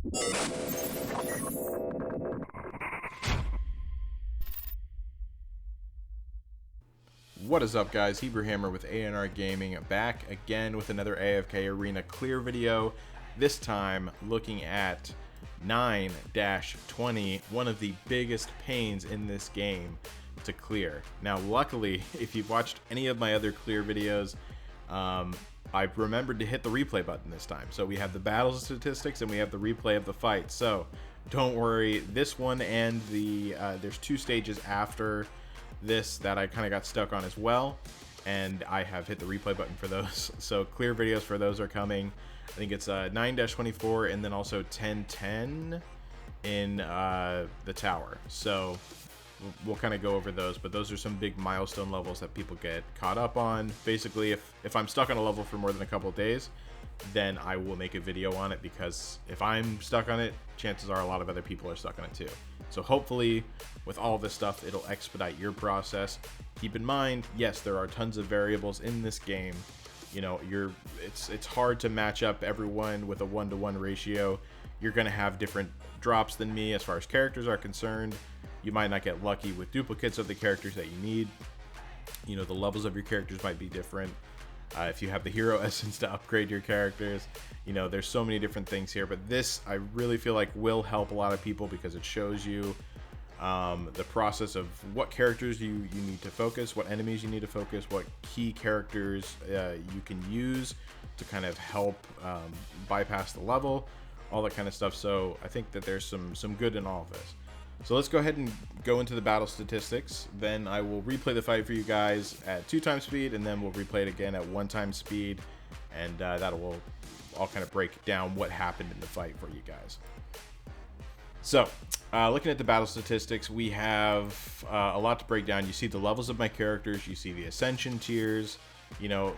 What is up, guys? Hebrew Hammer with ANR Gaming, back again with another AFK Arena clear video. This time looking at 9-20, one of the biggest pains in this game to clear. Now luckily, if you've watched any of my other clear videos, I remembered to hit the replay button this time. So we have the battle statistics and we have the replay of the fight. So don't worry, this one and the there's two stages after this that I kind of got stuck on as well, and I have hit the replay button for those. So clear videos for those are coming. I think it's 9-24 and then also 10-10 in the tower. So we'll kind of go over those, but those are some big milestone levels that people get caught up on. Basically, if I'm stuck on a level for more than a couple of days, then I will make a video on it, because if I'm stuck on it, chances are a lot of other people are stuck on it too. So hopefully with all this stuff, it'll expedite your process. Keep in mind, yes, there are tons of variables in this game. You know, it's hard to match up everyone with a 1-to-1 ratio. You're going to have different drops than me as far as characters are concerned. You might not get lucky with duplicates of the characters that you need. You know, the levels of your characters might be different. If you have the hero essence to upgrade your characters, you know, there's so many different things here. But this, I really feel like, will help a lot of people, because it shows you the process of what characters you need to focus, what enemies you need to focus, what key characters you can use to kind of help bypass the level, all that kind of stuff. So I think that there's some good in all of this. So let's go ahead and go into the battle statistics. Then I will replay the fight for you guys at 2x speed, and then we'll replay it again at 1x speed, and that will all kind of break down what happened in the fight for you guys. So looking at the battle statistics, we have a lot to break down. You see the levels of my characters, you see the ascension tiers. You know,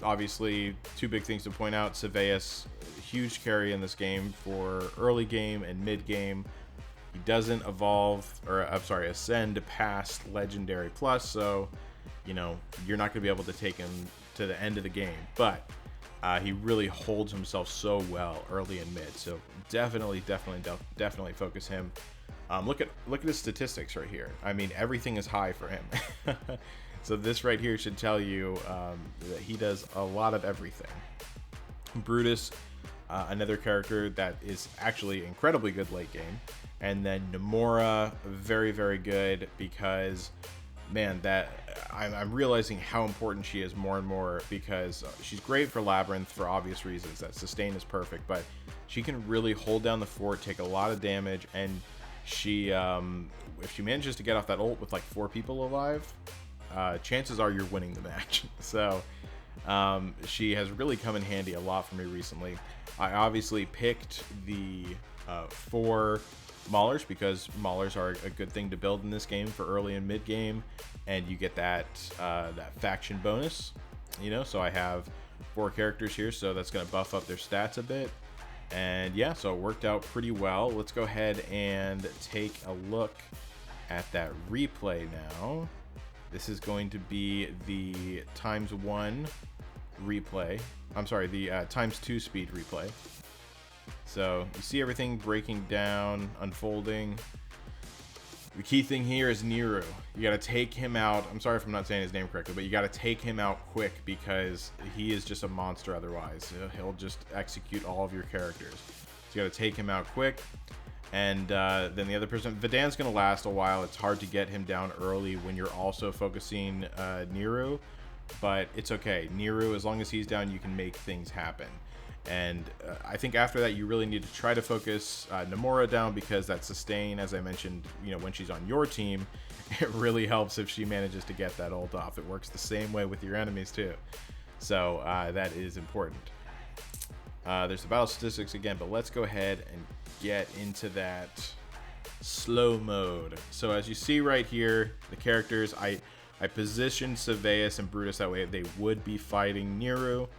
obviously two big things to point out: Saveus, huge carry in this game for early game and mid game. He doesn't ascend past Legendary Plus, so, you know, you're not going to be able to take him to the end of the game. But he really holds himself so well early and mid, so definitely focus him. Look at his statistics right here. I mean, everything is high for him. So this right here should tell you that he does a lot of everything. Brutus, another character that is actually incredibly good late game. And then Nomura, very, very good, because, man, that I'm realizing how important she is more and more, because she's great for Labyrinth for obvious reasons. That sustain is perfect, but she can really hold down the fort, take a lot of damage, and she, if she manages to get off that ult with like 4 people alive, chances are you're winning the match. So she has really come in handy a lot for me recently. I obviously picked the 4 Maulers, because Maulers are a good thing to build in this game for early and mid game, and you get that faction bonus, you know. So I have 4 characters here, so that's going to buff up their stats a bit, and yeah, so it worked out pretty well. Let's go ahead and take a look at that replay now. This is going to be the ×1 replay. I'm sorry, the ×2 speed replay. So you see everything breaking down, unfolding. The key thing here is Nero. You got to take him out. I'm sorry if I'm not saying his name correctly, but you got to take him out quick, because he is just a monster otherwise. He'll just execute all of your characters. So you got to take him out quick. And then the other person, Vidan's going to last a while. It's hard to get him down early when you're also focusing Nero, but it's okay. Nero, as long as he's down, you can make things happen. And I think after that, you really need to try to focus Nomura down, because that sustain, as I mentioned, you know, when she's on your team, it really helps if she manages to get that ult off. It works the same way with your enemies too. So that is important. There's the battle statistics again, but let's go ahead and get into that slow mode. So as you see right here, the characters, I positioned Saveus and Brutus that way they would be fighting Nero,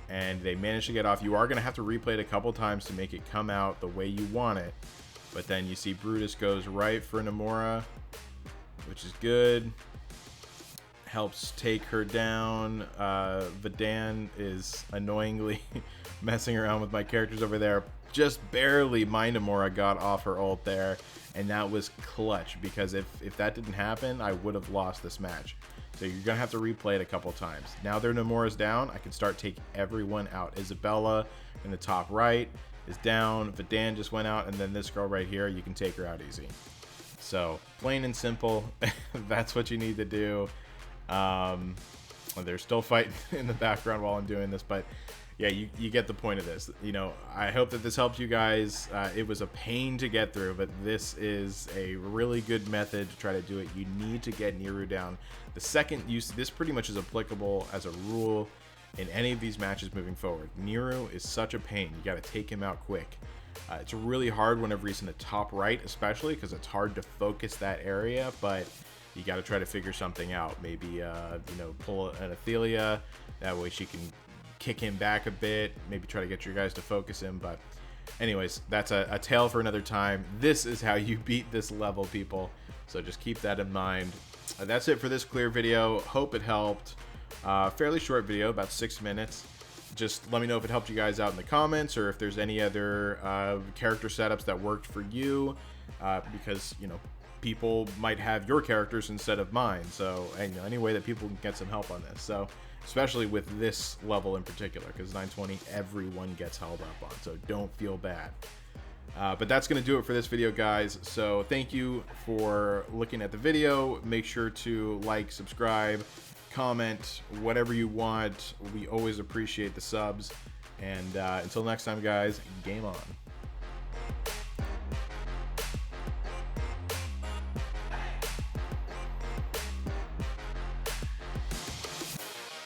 and they managed to get off. You are going to have to replay it a couple times to make it come out the way you want it. But then you see Brutus goes right for Nomura, which is good. Helps take her down. Vidan is annoyingly messing around with my characters over there. just barely Mindamora got off her ult there, and that was clutch, because if that didn't happen, I would have lost this match. So you're gonna have to replay it a couple times. Now their Namora's down, I can start taking everyone out. Isabella in the top right is down, Vidan just went out, and then this girl right here, you can take her out easy. So plain and simple, that's what you need to do. They're still fighting in the background while I'm doing this, but yeah, you get the point of this. You know, I hope that this helped you guys. It was a pain to get through, but this is a really good method to try to do it. You need to get Nero down. The second use, this pretty much is applicable as a rule in any of these matches moving forward. Nero is such a pain. You got to take him out quick. It's really hard whenever he's in the top right, especially because it's hard to focus that area, but you got to try to figure something out. Maybe, you know, pull an Athelia. That way she can kick him back a bit. Maybe try to get your guys to focus him. But anyways, that's a tale for another time. This is how you beat this level, people. So just keep that in mind. That's it for this clear video. Hope it helped. Fairly short video, about 6 minutes. Just let me know if it helped you guys out in the comments, or if there's any other character setups that worked for you, because, you know, people might have your characters instead of mine. So, and, you know, any way that people can get some help on this. So, especially with this level in particular, because 920 everyone gets held up on, so don't feel bad. But that's going to do it for this video, guys. So thank you for looking at the video. Make sure to like, subscribe, comment, whatever you want. We always appreciate the subs. And until next time, guys, game on.